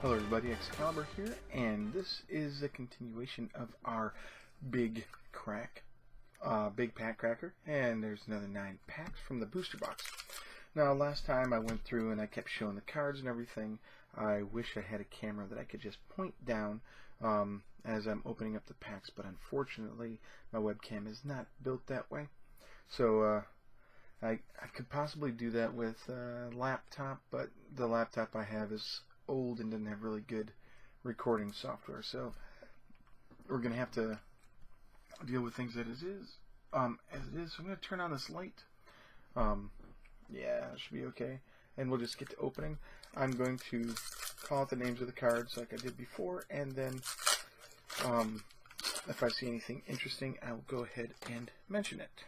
Hello everybody, Excalibur here, and this is a continuation of our big pack cracker, and there's another 9 packs from the booster box. Now last time I went through and I kept showing the cards and everything. I wish I had a camera that I could just point down as I'm opening up the packs, but unfortunately my webcam is not built that way. So I could possibly do that with a laptop, but the laptop I have is old and doesn't have really good recording software, so we're gonna have to deal with things as it is. So I'm gonna turn on this light. Yeah, it should be okay, and we'll just get to opening. I'm going to call out the names of the cards like I did before, and then if I see anything interesting, I'll go ahead and mention it.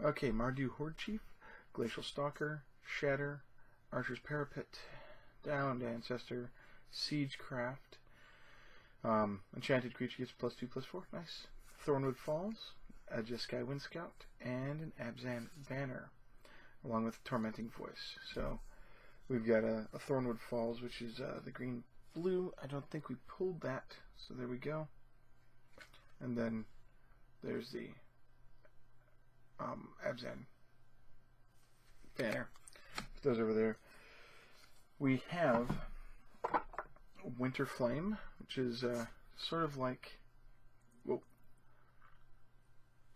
Okay, Mardu Horde Chief, Glacial Stalker, Shatter, Archer's Parapet, Downed Ancestor, Siegecraft, Enchanted Creature gets +2/+4, nice. Thornwood Falls, a Jeskai Wind Scout, and an Abzan Banner, along with Tormenting Voice. So we've got a Thornwood Falls, which is the green-blue. I don't think we pulled that, so there we go. And then there's the Abzan Banner. Put those over there. We have Winter Flame, which is sort of like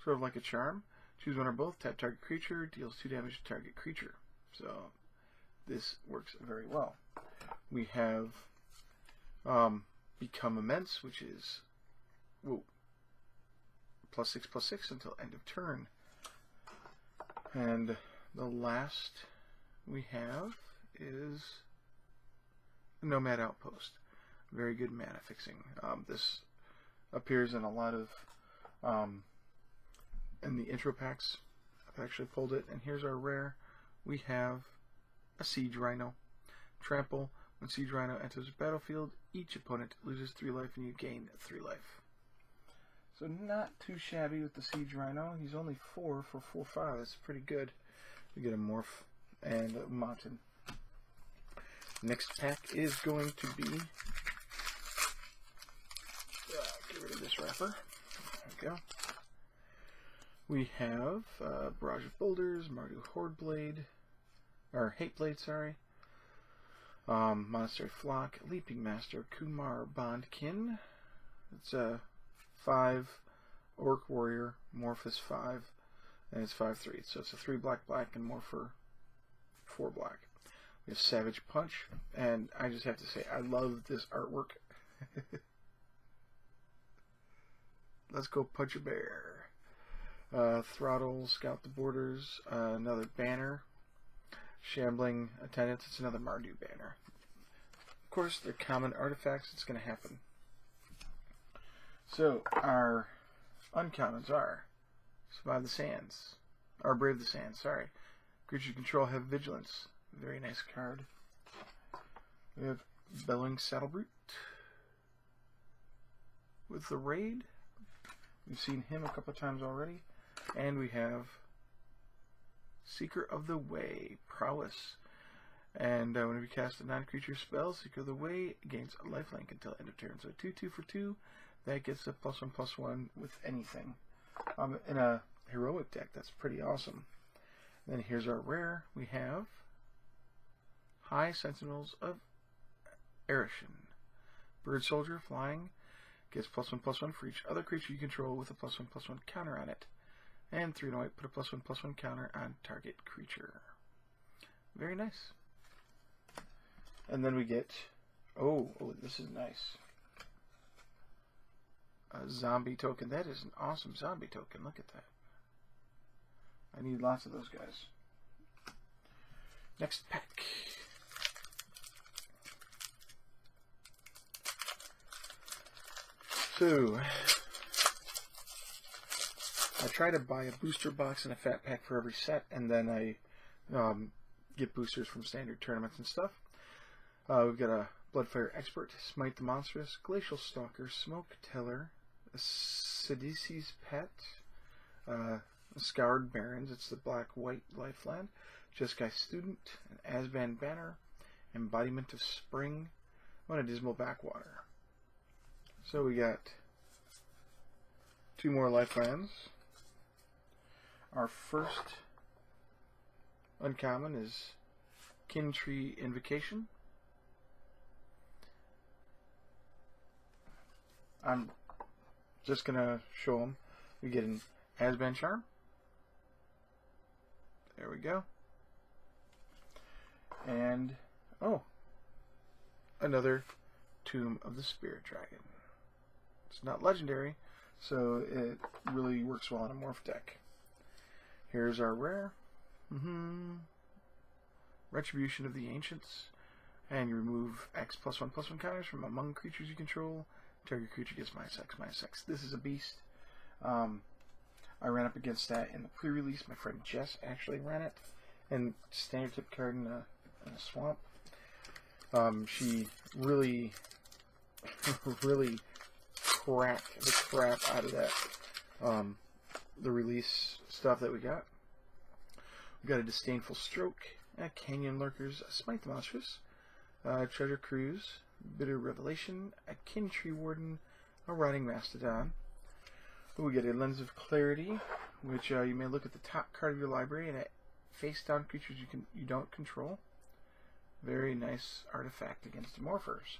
a charm. Choose one or both. Tap target creature. Deals 2 damage to target creature. So this works very well. We have Become Immense, which is +6/+6 until end of turn. And the last we have is Nomad Outpost. Very good mana fixing. This appears in a lot of in the intro packs. I've actually pulled it, and here's our rare. We have a Siege Rhino. Trample. When Siege Rhino enters the battlefield, each opponent loses 3 life and you gain 3 life. So not too shabby with the Siege Rhino. He's only 4 for 4/5. That's pretty good. We get a Morph and a Mountain. Next pack is going to be, get rid of this wrapper. There we go. We have Barrage of Boulders, Mardu Horde Blade, or Hate Blade, sorry. Monastery Flock, Leaping Master, Kumar Bondkin. It's a 5 Orc Warrior, Morph is 5, and it's 5/3. So it's a 3 black and more for 4 black. We have Savage Punch, and I just have to say, I love this artwork. Let's go punch a bear. Throttle, Scout the Borders, another banner. Shambling Attendants, it's another Mardu banner. Of course, they're common artifacts, it's going to happen. So, our uncommons are Survive the Sands, or Brave the Sands, sorry. Creatures you control have Vigilance. Very nice card. We have Bellowing Saddlebrute with the Raid. We've seen him a couple times already. And we have Seeker of the Way, Prowess. And whenever you cast a non-creature spell, Seeker of the Way gains a lifelink until end of turn. So 2/2 for 2. That gets a +1/+1 with anything. In a heroic deck, that's pretty awesome. And then here's our rare. We have High Sentinels of Erishin. Bird Soldier, flying, gets +1/+1 for each other creature you control with a +1/+1 counter on it. And 3 white, put a +1/+1 counter on target creature. Very nice. And then we get, oh, this is nice. A zombie token. That is an awesome zombie token. Look at that. I need lots of those guys. Next pack. So, I try to buy a booster box and a fat pack for every set, and then I get boosters from standard tournaments and stuff. We've got a Bloodfire Expert, Smite the Monstrous, Glacial Stalker, Smoke Teller, a Sidisi's Pet, Scoured Barrens, it's the black-white lifeland, Jeskai Student, an Asban Banner, Embodiment of Spring, on a dismal backwater. So we got 2 more lifelines. Our first uncommon is Kin Tree Invocation. I'm just going to show them. We get an Asban Charm. There we go. And, oh, another Tomb of the Spirit Dragon. It's not legendary, so it really works well on a morph deck. Here's our rare. Retribution of the Ancients. And you remove X +1/+1 counters from among creatures you control. Target creature gets -X/-X. This is a beast. I ran up against that in the pre-release. My friend Jess actually ran it. And standard tip card in a swamp. She really, really cracked the crap out of that. The release stuff that we got. We got a Disdainful Stroke, a Canyon Lurkers, a Smite the Monstrous, Treasure Cruise, Bitter Revelation, a Kin Tree Warden, a Riding Mastodon. We get a Lens of Clarity, which you may look at the top card of your library and at face-down creatures you don't control. Very nice artifact against morphers.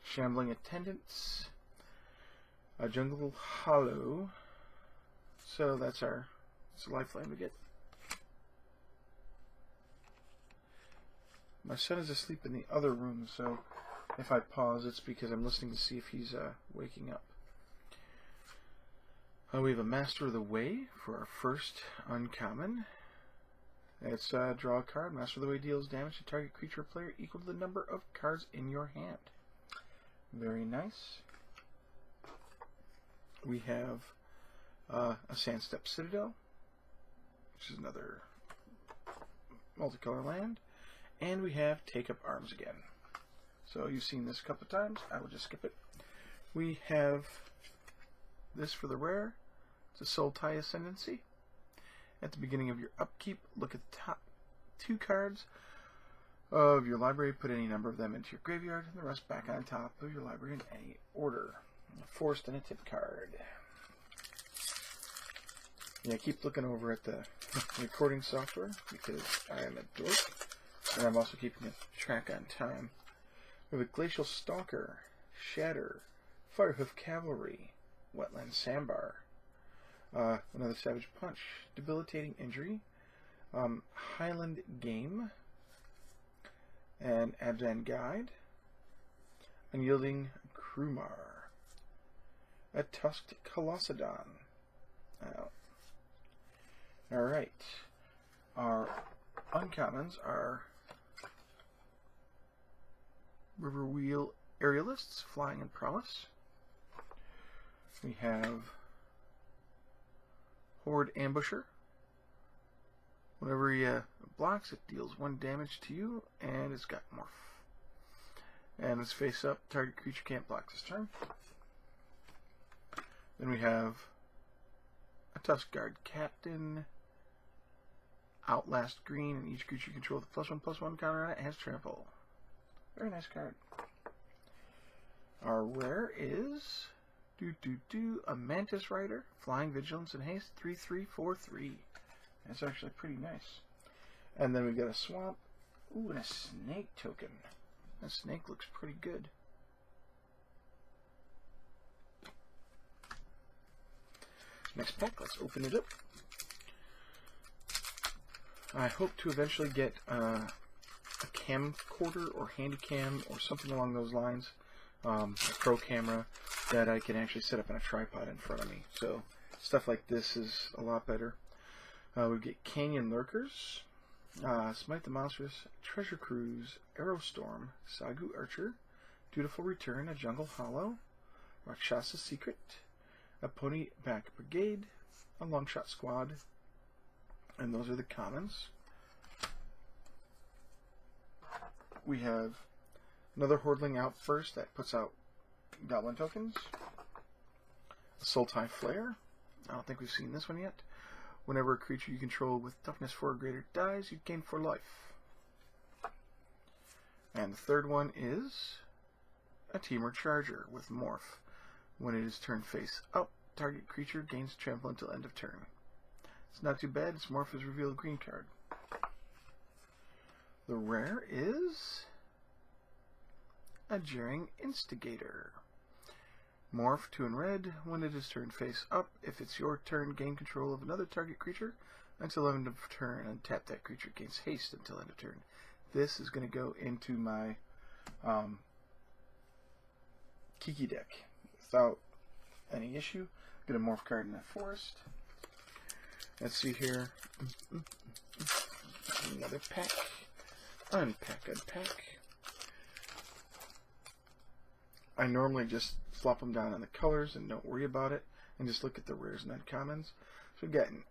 Shambling Attendants, a Jungle Hollow. So that's a lifeline we get. My son is asleep in the other room, so if I pause, it's because I'm listening to see if he's waking up. We have a Master of the Way for our first uncommon. It's draw a card. Master of the Way deals damage to target creature or player equal to the number of cards in your hand. Very nice. We have a Sandstep Citadel, which is another multicolor land. And we have Take Up Arms again. So you've seen this a couple of times. I will just skip it. We have this for the rare. It's a Soul Tie Ascendancy. At the beginning of your upkeep, look at the top 2 cards of your library. Put any number of them into your graveyard, and the rest back on top of your library in any order. Forced and a tip card. Yeah, keep looking over at the recording software because I am a dork. And I'm also keeping a track on time. We have a Glacial Stalker, Shatter, Firehoof Cavalry, Wetland Sandbar, another Savage Punch, Debilitating Injury, Highland Game, and Abzan Guide, Unyielding Krumar, a Tusked Colossodon. Alright, our uncommons are Riverwheel Aerialists, Flying and Prowess. We have Horde Ambusher. Whenever he blocks, it deals 1 damage to you, and it's got Morph. And it's face up, target creature can't block this turn. Then we have a Tuskguard Captain, Outlast Green, and each creature you control with a +1/+1 counter on it has Trample. Very nice card. Our rare is a Mantis Rider, Flying Vigilance and Haste, 3/3/4/3. That's actually pretty nice. And then we've got a Swamp. Ooh, and a Snake token. That snake looks pretty good. Next pack, let's open it up. I hope to eventually get a camcorder or handycam or something along those lines, a pro camera that I can actually set up on a tripod in front of me. So stuff like this is a lot better. We get Canyon Lurkers, Smite the Monstrous, Treasure Cruise, Arrowstorm, Sagu Archer, Dutiful Return, a Jungle Hollow, Rakshasa Secret, a Pony Back Brigade, a Longshot Squad, and those are the commons. We have another Hordling Outburst that puts out Goblin tokens, a Soul Tie Flare. I don't think we've seen this one yet. Whenever a creature you control with toughness 4 or greater dies, you gain 4 life. And the third one is a Teamer Charger with Morph. When it is turned face up, target creature gains trample until end of turn. It's not too bad. Its Morph is revealed green card. The rare is a Jeering Instigator. Morph 2 in red. When it is turned face up, if it's your turn, gain control of another target creature until end of turn, and tap that creature, gains haste until end of turn. This is going to go into my Kiki deck without any issue. Get a Morph card in that forest. Let's see here. Another pack. Unpack, unpack. I normally just flop them down on the colors and don't worry about it, and just look at the rares and uncommons. So we've got an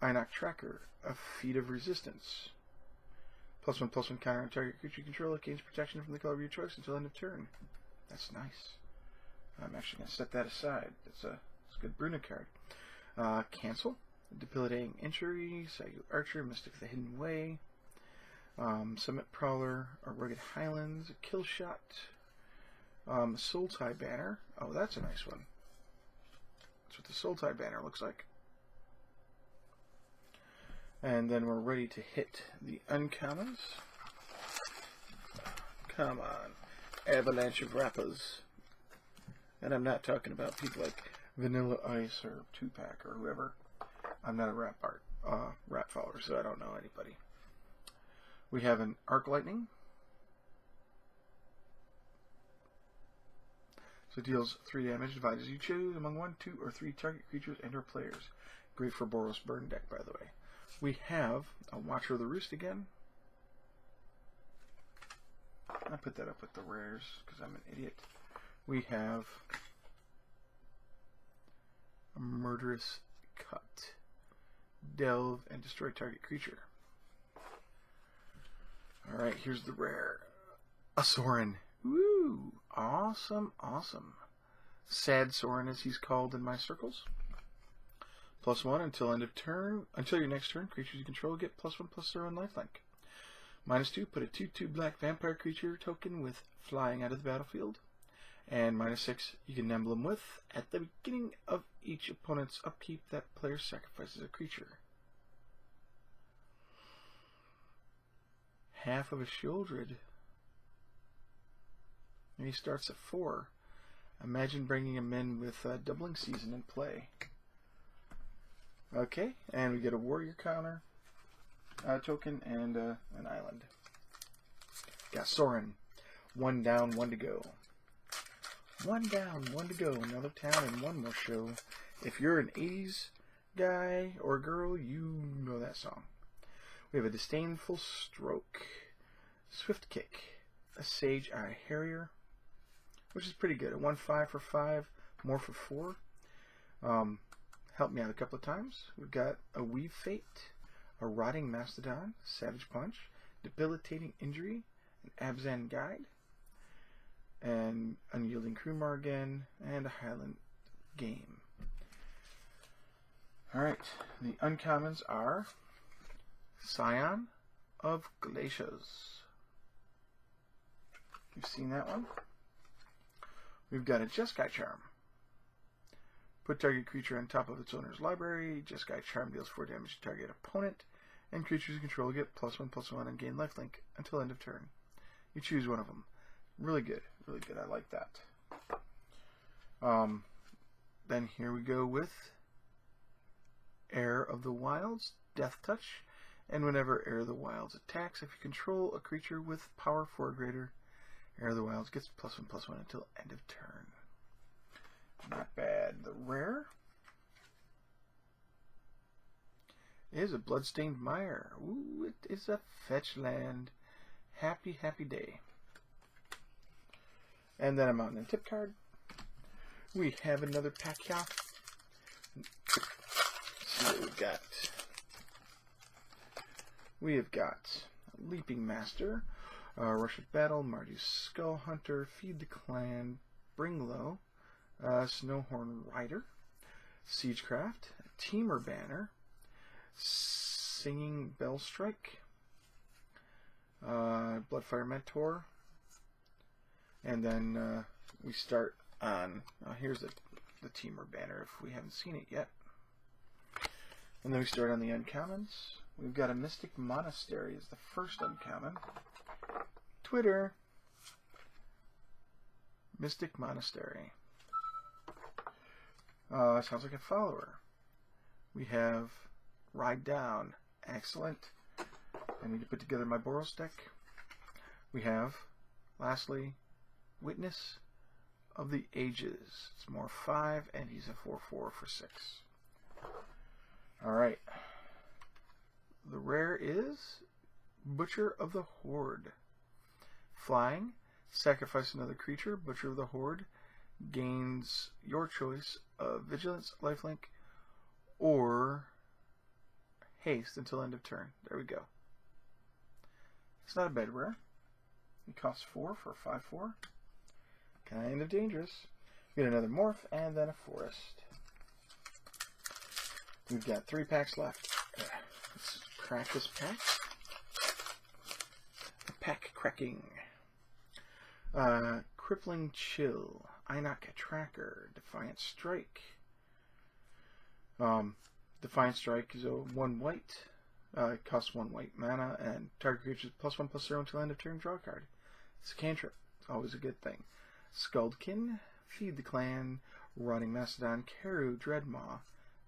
Inoc Tracker, a Feat of Resistance. +1/+1 counter on target creature controller, gains protection from the color of your choice until end of turn. That's nice. I'm actually going to set that aside. It's a good Bruna card. Cancel. Debilitating Injury, Sagu Archer, Mystic of the Hidden Way, Summit Prowler, a Rugged Highlands, a Kill Shot, Soul Tie Banner. Oh, that's a nice one. That's what the Soul Tie Banner looks like. And then we're ready to hit the uncommons. Come on. Avalanche of Rappas. And I'm not talking about people like Vanilla Ice or Tupac or whoever. I'm not a rap follower, so I don't know anybody. We have an Arc Lightning. So it deals 3 damage, divide as you choose, among 1, 2, or 3 target creatures and or players. Great for Boros Burn deck, by the way. We have a Watcher of the Roost again. I put that up with the rares because I'm an idiot. We have a Murderous Cut. Delve and destroy target creature. Alright, here's the rare. A Soren. Woo! Awesome, awesome. Sad Soren, as he's called in my circles. +1 until end of turn. Until your next turn, creatures you control get +1/+0 lifelink. -2, put a 2/2 black vampire creature token with flying out of the battlefield. And -6, you can emblem with, at the beginning of each opponent's upkeep, that player sacrifices a creature. Half of a Shieldred. And he starts at 4. Imagine bringing him in with Doubling Season in play. Okay, and we get a Warrior counter token and an island. Got Soren. 1 down, 1 to go. 1 down, 1 to go. Another town and 1 more show. If you're an 80s guy or girl, you know that song. We have a Disdainful Stroke, Swift Kick, a Sage Eye Harrier, which is pretty good. A 1/5 for 5, more for 4. Helped me out a couple of times. We've got a Weave Fate, a Rotting Mastodon, Savage Punch, Debilitating Injury, an Abzan Guide, an Unyielding Krumar again, and a Highland Game. Alright, the uncommons are Scion of Glaciers. You've seen that one. We've got a Jeskai Charm. Put target creature on top of its owner's library. Jeskai Charm deals 4 damage to target opponent, and creatures you control get +1/+1 and gain lifelink until end of turn. You choose one of them. Really good, really good. I like that. Then here we go with Heir of the Wilds, Death Touch, and whenever Heir of the Wilds attacks, if you control a creature with power 4 or greater, Heir of the Wilds gets +1/+1 until end of turn. Not bad. The rare is a Bloodstained Mire. Ooh, it is a fetch land. Happy, happy day. And then I'm on the tip card. We have another pack here. Let's see what we've got. We have got Leaping Master, Rush of Battle, Mardu's Skull Hunter, Feed the Clan, Bring Low, Snowhorn Rider, Siegecraft, Teamer Banner, Singing Bell Strike, Bloodfire Mentor, And then we start on, here's the Teamer banner if we haven't seen it yet. And then we start on the uncommons. We've got a Mystic Monastery as the first uncommon. Twitter. Mystic Monastery. Sounds like a follower. We have Ride Down. Excellent. I need to put together my Boros deck. We have, lastly, Witness of the Ages. It's more 5, and he's a 4/4 for 6. Alright. The rare is Butcher of the Horde. Flying, sacrifice another creature. Butcher of the Horde gains your choice of Vigilance, Lifelink, or Haste until end of turn. There we go. It's not a bad rare. It costs 4 for a 5/4. Kind of dangerous. We get another Morph and then a Forest. We've got 3 packs left. Let's crack this pack. Pack cracking. Crippling Chill. Einok Tracker. Defiant Strike. Defiant Strike is a 1 white. It costs 1 white mana, and target creatures +1/+0 until end of turn. Draw a card. It's a cantrip. It's always a good thing. Skuldkin, Feed the Clan, Rotting Mastodon, Karu, Dreadmaw,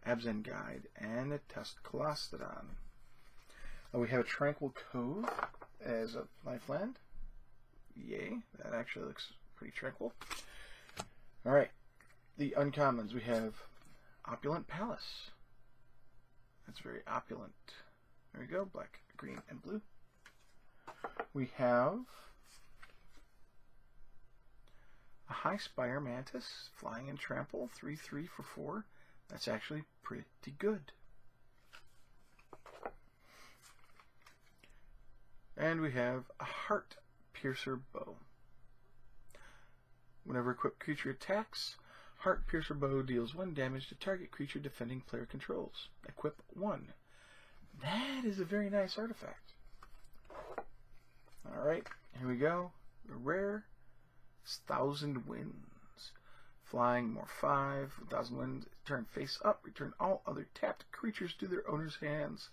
Abzan Guide, and a Tusk Colostodon. We have a Tranquil Cove as a lifeland. Yay, that actually looks pretty tranquil. Alright, the uncommons. We have Opulent Palace. That's very opulent. There we go, black, green, and blue. We have a High Spire Mantis, Flying and Trample, 3/3 for 4. That's actually pretty good. And we have a Heart Piercer Bow. Whenever equipped creature attacks, Heart Piercer Bow deals 1 damage to target creature defending player controls. Equip 1. That is a very nice artifact. Alright, here we go. The rare is 1,000 Winds. Flying, more 5. 1,000 Winds. Turn face up. Return all other tapped creatures to their owner's hands.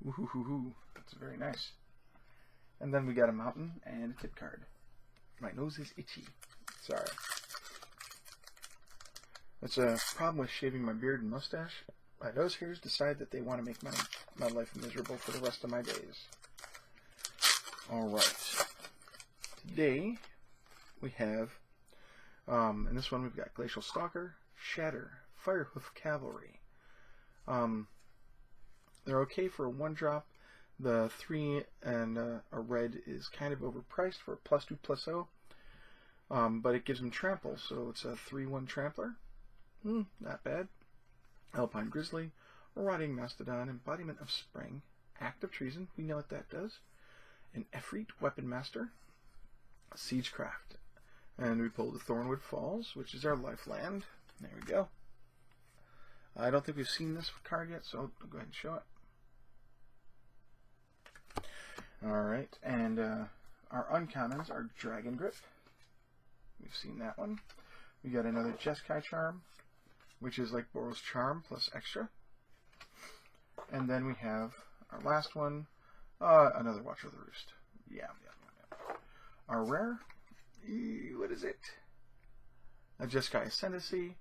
Woohoo! That's very nice. And then we got a mountain and a tip card. My nose is itchy. Sorry. That's a problem with shaving my beard and mustache. My nose hairs decide that they want to make my life miserable for the rest of my days. Alright. Today, we have, in this one we've got Glacial Stalker, Shatter, Firehoof Cavalry. They're okay for a 1-drop. The 3 and a red is kind of overpriced for a +2/+0. But it gives them trample, so it's a 3/1 trampler. Not bad. Alpine Grizzly, Rotting Mastodon, Embodiment of Spring, Act of Treason, we know what that does. An Efreet Weapon Master, Siegecraft. And we pulled the Thornwood Falls, which is our lifeland. There we go. I don't think we've seen this card yet, so I'll go ahead and show it. Alright, and our uncommons are Dragon Grip. We've seen that one. We got another Jeskai Charm, which is like Boros Charm plus extra. And then we have our last one, another Watcher of the Roost. Yeah. Our rare, what is it? A Jeskai Ascendancy.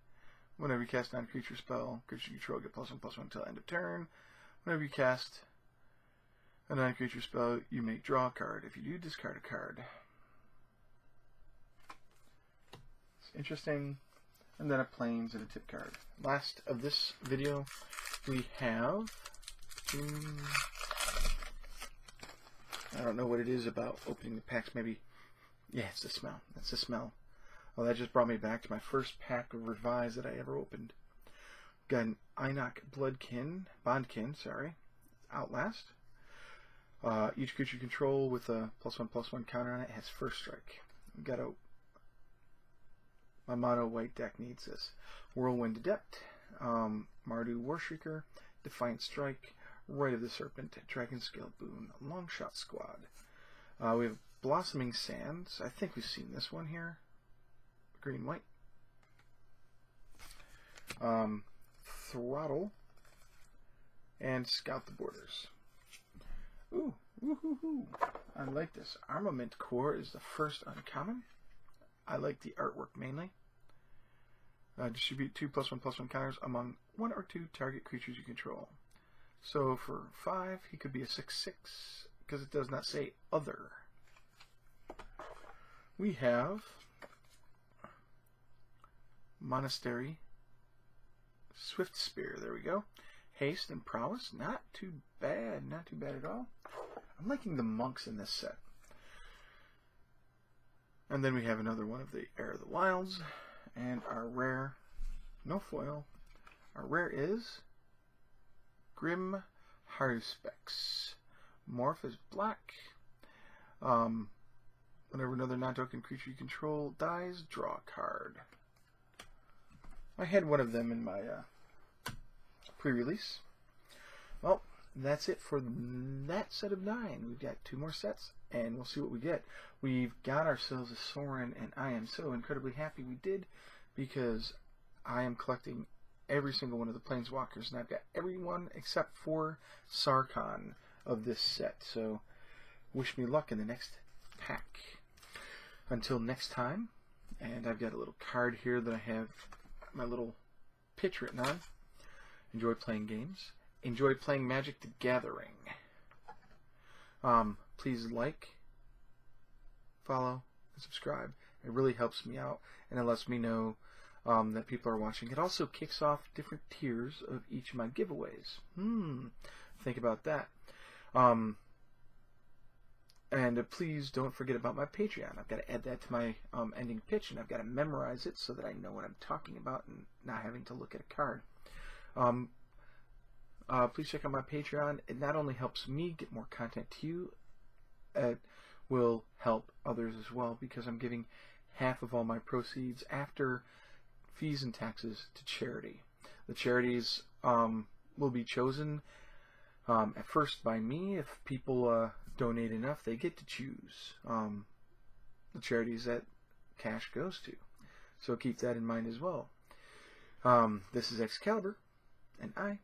Whenever you cast a non-creature spell, creature you control get +1/+1 until end of turn. Whenever you cast a non-creature spell, you may draw a card. If you do, discard a card. It's interesting. And then a Plains and a tip card. Last of this video, we have... I don't know what it is about opening the packs. Maybe... Yeah, it's the smell. That's the smell. Well, that just brought me back to my first pack of Revise that I ever opened. Got an Einok Bondkin, Outlast. Each creature you control with a +1/+1 counter on it has first strike. We've got my mono white deck needs this. Whirlwind Adept, Mardu Warshrieker, Defiant Strike, Rite of the Serpent, Dragon Scale Boon, Longshot Squad. We have Blossoming Sands. I think we've seen this one here. Green, white. Throttle. And Scout the Borders. Ooh, woohoo! I like this. Armament Core is the first uncommon. I like the artwork mainly. Distribute 2+1/+1 counters among 1 or 2 target creatures you control. So for 5, he could be a 6/6 because it does not say other. We have Monastery, Swift Spear. There we go. Haste and Prowess. Not too bad. Not too bad at all. I'm liking the monks in this set. And then we have another one of the Heir of the Wilds. And our rare, no foil. Our rare is Grim Haruspex. Morph is black. Whenever another non-token creature you control dies, draw a card. I had one of them in my pre-release. Well, that's it for that set of 9. We've got 2 more sets, and we'll see what we get. We've got ourselves a Soren, and I am so incredibly happy we did, because I am collecting every single one of the Planeswalkers, and I've got everyone except for Sarkhan of this set. So, wish me luck in the next pack. Until next time, and I've got a little card here that I have my little pitch written on. Enjoy playing games. Enjoy playing Magic the Gathering. Please like, follow, and subscribe. It really helps me out, and it lets me know that people are watching. It also kicks off different tiers of each of my giveaways. Think about that. And please don't forget about my Patreon. I've got to add that to my ending pitch, and I've got to memorize it so that I know what I'm talking about and not having to look at a card. Please check out my Patreon. It not only helps me get more content to you, it will help others as well, because I'm giving half of all my proceeds after fees and taxes to charity. The charities will be chosen at first by me. If people donate enough, they get to choose the charities that cash goes to. So keep that in mind as well. This is Excalibur, and I